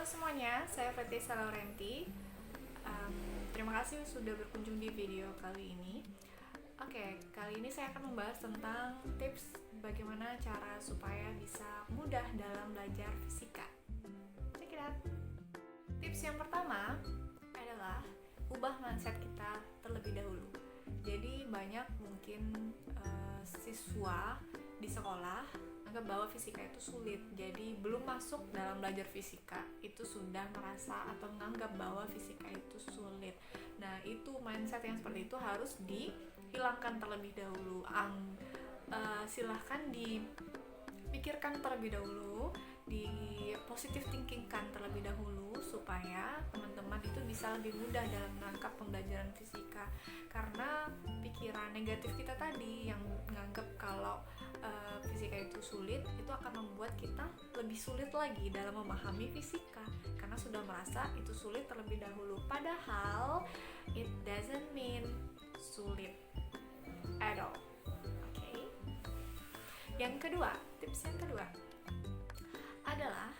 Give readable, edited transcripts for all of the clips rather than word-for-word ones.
semuanya, saya Fetisa Laurenti. Terima kasih sudah berkunjung di video kali ini. Oke, kali ini saya akan membahas tentang tips bagaimana cara supaya bisa mudah dalam belajar fisika. Check it out. Tips yang pertama adalah ubah mindset kita terlebih dahulu. Jadi banyak mungkin siswa di sekolah anggap bahwa fisika itu sulit, jadi belum masuk dalam belajar fisika itu sudah merasa atau menganggap bahwa fisika itu sulit. Nah, itu mindset yang seperti itu harus dihilangkan terlebih dahulu. Silahkan dipikirkan terlebih dahulu, di positive thinkingkan terlebih dahulu supaya teman-teman itu bisa lebih mudah dalam menangkap pembelajaran fisika. Karena pikiran negatif kita tadi yang menganggap kalau fisika itu sulit, itu akan membuat kita lebih sulit lagi dalam memahami fisika karena sudah merasa itu sulit terlebih dahulu. Padahal it doesn't mean sulit at all. Okay? Tips yang kedua adalah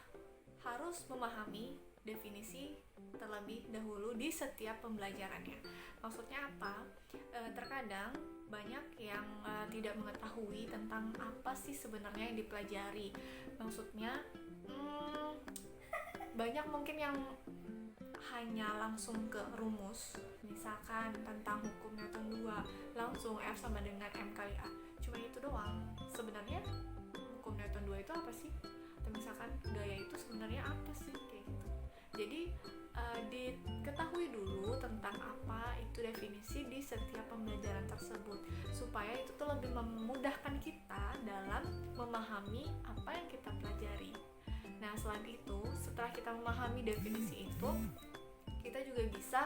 harus memahami definisi terlebih dahulu di setiap pembelajarannya. Maksudnya apa? Terkadang banyak yang tidak mengetahui tentang apa sih sebenarnya yang dipelajari. Maksudnya banyak mungkin yang hanya langsung ke rumus, misalkan tentang hukum Newton 2, langsung F sama dengan M kali A. Cuma itu doang. Sebenarnya hukum Newton 2 itu apa sih? Atau misalkan gaya itu sebenarnya apa sih? Kayak gitu. Jadi diketahui dulu tentang apa itu definisi di setiap pembelajaran tersebut, supaya itu tuh lebih memudahkan kita dalam memahami apa yang kita pelajari. Nah, selain itu, setelah kita memahami definisi itu, kita juga bisa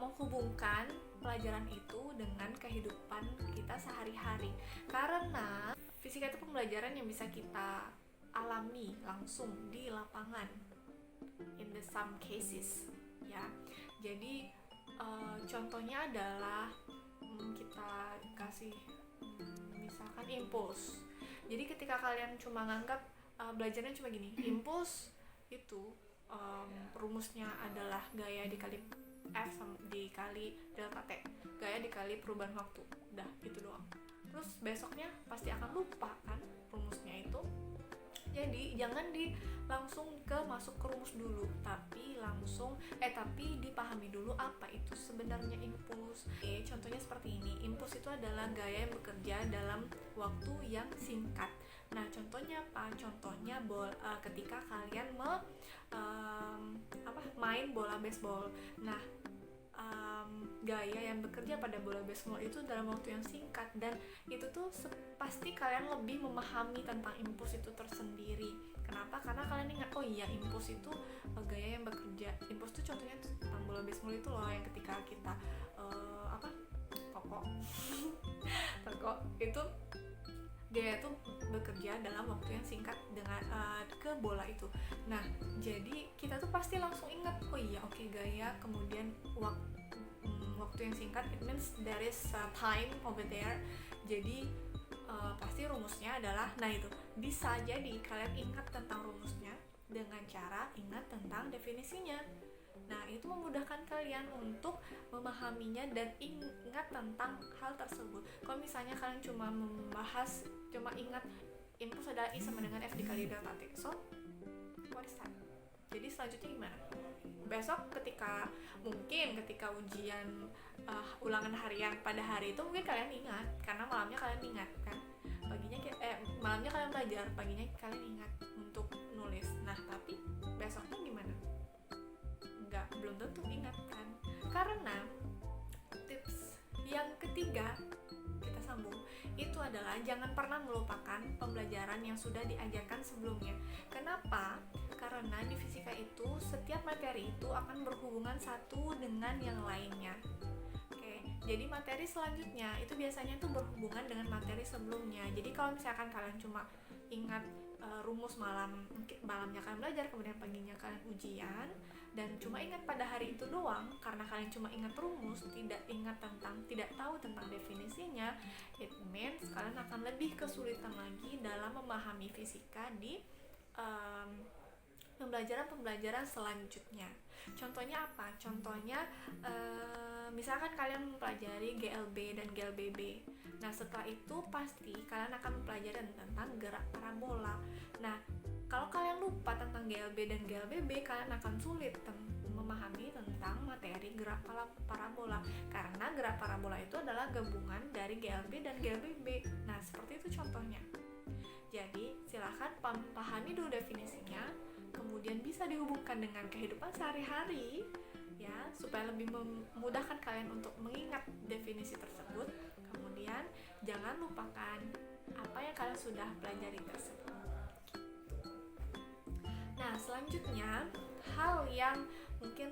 menghubungkan pelajaran itu dengan kehidupan kita sehari-hari. Karena fisika itu pembelajaran yang bisa kita alami langsung di lapangan, in the some cases, ya. Jadi contohnya adalah kita kasih misalkan impuls. Jadi ketika kalian cuma nganggap belajarnya cuma gini, impuls itu rumusnya adalah gaya dikali F dikali delta T, gaya dikali perubahan waktu, udah itu doang. Terus besoknya pasti akan lupa kan rumusnya itu. Jadi jangan langsung masuk ke rumus dulu, tapi dipahami dulu apa itu sebenarnya impuls. Contohnya seperti ini, impuls itu adalah gaya yang bekerja dalam waktu yang singkat. Nah, contohnya apa? Contohnya ketika kalian main bola baseball. Nah, gaya yang bekerja pada bola baseball itu dalam waktu yang singkat, dan itu tuh pasti kalian lebih memahami tentang impuls itu tersendiri. Kenapa? Karena kalian ingat, oh iya, impuls itu gaya yang bekerja. Impuls itu contohnya tentang bola baseball itu loh, yang ketika kita toko itu gaya itu bekerja dalam waktu yang singkat dengan ke bola itu. Nah, jadi kita tuh pasti langsung ingat, oh iya, oke, gaya kemudian waktu yang singkat, it means there is a time over there. Jadi pasti rumusnya adalah, nah itu bisa jadi kalian ingat tentang rumusnya dengan cara ingat tentang definisinya. Nah, itu memudahkan kalian untuk memahaminya dan ingat tentang hal tersebut. Kalau misalnya kalian cuma ingat impuls adalah I sama dengan F dikali delta T, so what is that? Jadi selanjutnya gimana? Besok ketika ujian ulangan harian pada hari itu, mungkin kalian ingat karena malamnya kalian ingat kan, malamnya kalian belajar, paginya kalian ingat untuk nulis. Nah, tapi besoknya gimana? Belum tentu ingat kan. Karena tips yang ketiga, kita sambung, itu adalah jangan pernah melupakan pembelajaran yang sudah diajarkan sebelumnya. Kenapa? Karena di fisika itu setiap materi itu akan berhubungan satu dengan yang lainnya. Oke, jadi materi selanjutnya itu biasanya tuh berhubungan dengan materi sebelumnya. Jadi kalau misalkan kalian cuma ingat rumus malamnya kalian belajar, kemudian paginya kalian ujian, dan cuma ingat pada hari itu doang karena kalian cuma ingat rumus, tidak tahu tentang definisinya, it means kalian akan lebih kesulitan lagi dalam memahami fisika di pembelajaran selanjutnya. Contohnya apa? Contohnya misalkan kalian mempelajari GLB dan GLBB. Nah, setelah itu pasti kalian akan mempelajari tentang gerak parabola. Nah, kalau kalian lupa tentang GLB dan GLBB, kalian akan sulit memahami tentang materi gerak parabola, karena gerak parabola itu adalah gabungan dari GLB dan GLBB. Nah, seperti itu contohnya. Jadi, silahkan pahami dulu definisinya, kemudian bisa dihubungkan dengan kehidupan sehari-hari ya, supaya lebih memudahkan kalian untuk mengingat definisi tersebut. Kemudian jangan lupakan apa yang kalian sudah pelajari tersebut. Nah, selanjutnya hal yang mungkin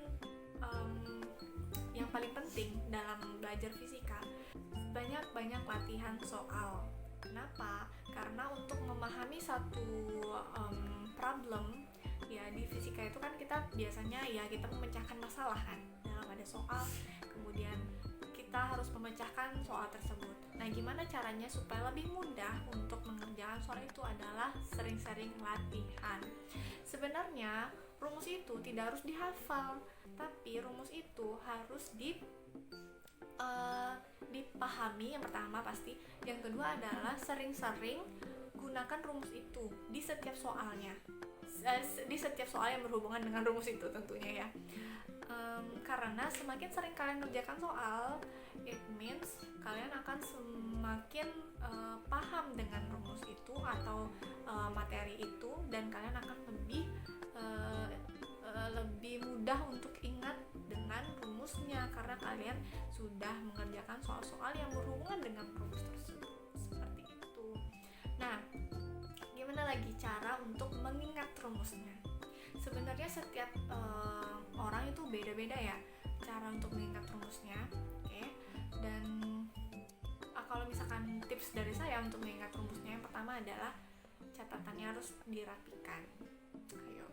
yang paling penting dalam belajar fisika, banyak latihan soal. Kenapa? Karena untuk memahami satu problem ya, di fisika itu kan kita biasanya ya kita memecahkan masalah kan, dalam ada soal, kemudian kita harus memecahkan soal tersebut. Nah, gimana caranya supaya lebih mudah untuk mengerjakan soal itu adalah sering-sering latihan. Sebenarnya rumus itu tidak harus dihafal, tapi rumus itu harus dipahami yang pertama pasti. Yang kedua adalah sering-sering gunakan rumus itu di setiap soalnya, di setiap soal yang berhubungan dengan rumus itu tentunya ya. Karena semakin sering kalian mengerjakan soal, it means kalian akan semakin paham dengan rumus itu atau materi itu, dan kalian akan lebih mudah untuk ingat dengan rumusnya karena kalian sudah mengerjakan soal-soal yang berhubungan dengan rumus tersebut. Seperti itu. Nah, gimana lagi cara untuk mengingat rumusnya? Sebenarnya setiap orang itu beda-beda ya cara untuk mengingat rumusnya. Oke. Dan kalau misalkan tips dari saya untuk mengingat rumusnya, yang pertama adalah catatannya harus dirapikan. Ayo,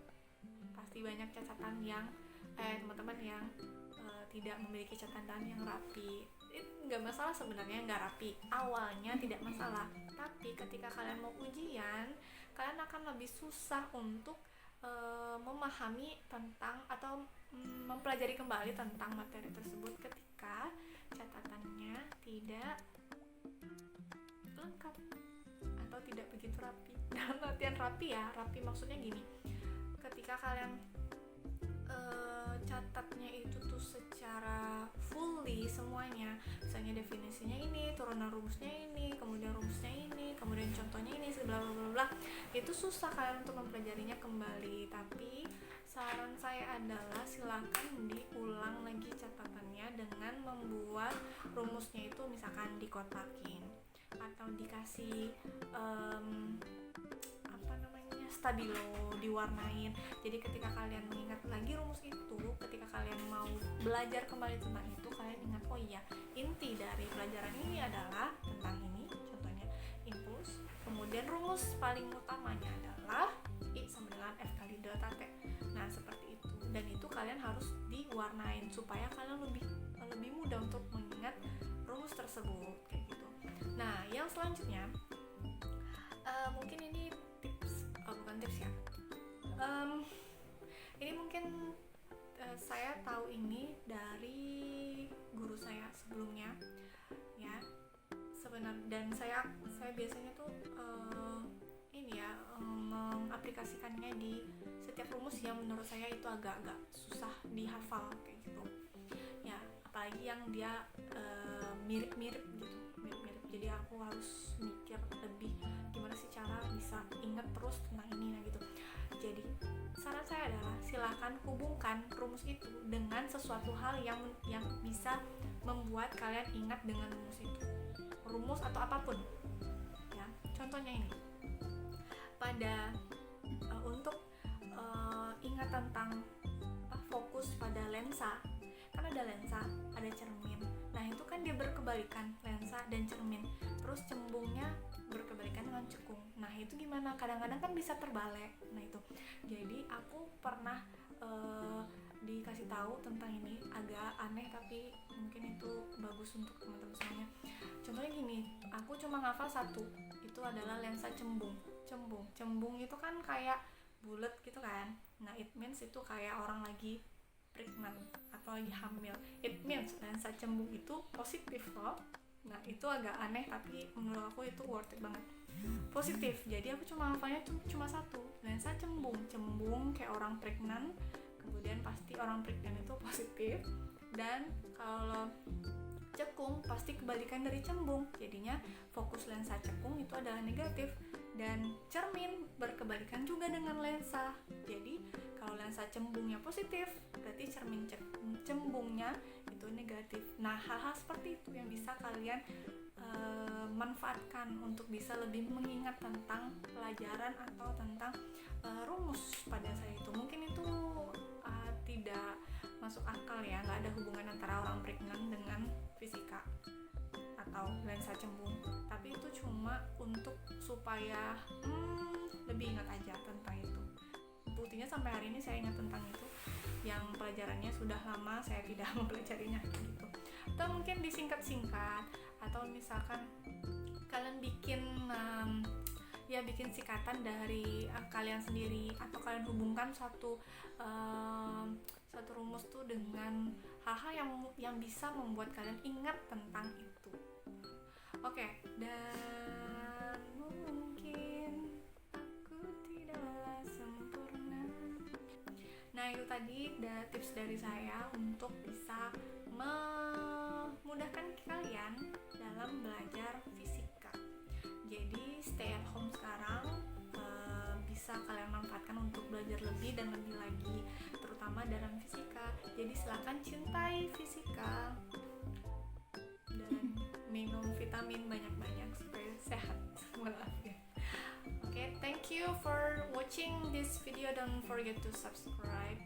pasti banyak catatan yang teman-teman yang tidak memiliki catatan yang rapi. Nggak masalah sebenarnya nggak rapi, awalnya tidak masalah, tapi ketika kalian mau ujian, kalian akan lebih susah untuk memahami tentang atau mempelajari kembali tentang materi tersebut ketika catatannya tidak lengkap atau tidak begitu rapi. Dalam artian rapi ya, rapi maksudnya gini, ketika kalian catatnya itu tuh secara fully semuanya, misalnya definisinya ini, turunan rumusnya ini, kemudian rumusnya ini, kemudian contohnya ini, bla bla bla bla, itu susah kalian untuk mempelajarinya kembali. Tapi saran saya adalah silakan diulang lagi catatannya dengan membuat rumusnya itu misalkan dikotakin atau dikasih stabilo, diwarnain. Jadi ketika kalian mengingat lagi rumus itu, ketika kalian mau belajar kembali tentang itu, kalian ingat, oh iya, inti dari pelajaran ini adalah tentang ini, contohnya impuls. Kemudian rumus paling utamanya adalah I sama dengan F kali delta T. Nah, seperti itu. Dan itu kalian harus diwarnain supaya kalian lebih mudah untuk mengingat rumus tersebut kayak gitu. Nah, yang selanjutnya mungkin ini bukan tips ya, ini mungkin saya tahu ini dari guru saya sebelumnya ya, dan saya biasanya tuh mengaplikasikannya di setiap rumus yang menurut saya itu agak-agak susah dihafal kayak gitu ya, apalagi yang dia mirip-mirip gitu, jadi aku harus mikir lebih gimana sih cara bisa ingat terus tentang ini, nah gitu. Jadi saran saya adalah silakan hubungkan rumus itu dengan sesuatu hal yang bisa membuat kalian ingat dengan rumus itu, rumus atau apapun ya. Contohnya ini, pada untuk ingat tentang fokus pada lensa, kan ada lensa, ada cermin. Nah, itu kan dia berkebalikan, lensa dan cermin. Terus cembungnya berkebalikan dengan cekung. Nah, itu gimana? Kadang-kadang kan bisa terbalik. Nah, itu. Jadi aku pernah dikasih tahu tentang ini, agak aneh tapi mungkin itu bagus untuk teman-teman semuanya. Contohnya gini, aku cuma ngafal satu. Itu adalah lensa cembung. Cembung itu kan kayak bulat gitu kan. Nah, it means itu kayak orang lagi pregnant atau lagi hamil. It means lensa cembung itu positif loh. Nah, itu agak aneh tapi menurut aku itu worth it banget. Positif. Jadi aku cuma hafalnya cuma satu, lensa cembung. Cembung kayak orang pregnant. Kemudian pasti orang pregnant itu positif. Dan kalau cekung pasti kebalikan dari cembung. Jadinya fokus lensa cekung itu adalah negatif. Dan cermin berkebalikan juga dengan lensa. Jadi kalau lensa cembungnya positif, berarti cermin cembungnya itu negatif. Nah, hal-hal seperti itu yang bisa kalian manfaatkan untuk bisa lebih mengingat tentang pelajaran atau tentang rumus pada saat itu. Mungkin itu tidak masuk akal ya, nggak ada hubungan antara orang pregnant dengan fisika atau lensa cembung, tapi itu cuma untuk supaya lebih ingat aja tentang itu. Buktinya sampai hari ini saya ingat tentang itu, yang pelajarannya sudah lama saya tidak mempelajarinya gitu. Atau mungkin disingkat-singkat, atau misalkan kalian bikin bikin sikatan dari kalian sendiri, atau kalian hubungkan satu rumus tuh dengan hal-hal yang bisa membuat kalian ingat tentang itu. Oke, dan mungkin aku tidaklah sempurna. Nah, itu tadi tips dari saya untuk bisa memudahkan kalian dalam belajar fisika. Jadi stay at home sekarang bisa kalian manfaatkan untuk belajar lebih dan lebih lagi, terutama dalam fisika. Jadi silakan cintai fisika dan minum vitamin banyak-banyak supaya sehat walafiat. Okay, thank you for watching this video. Don't forget to subscribe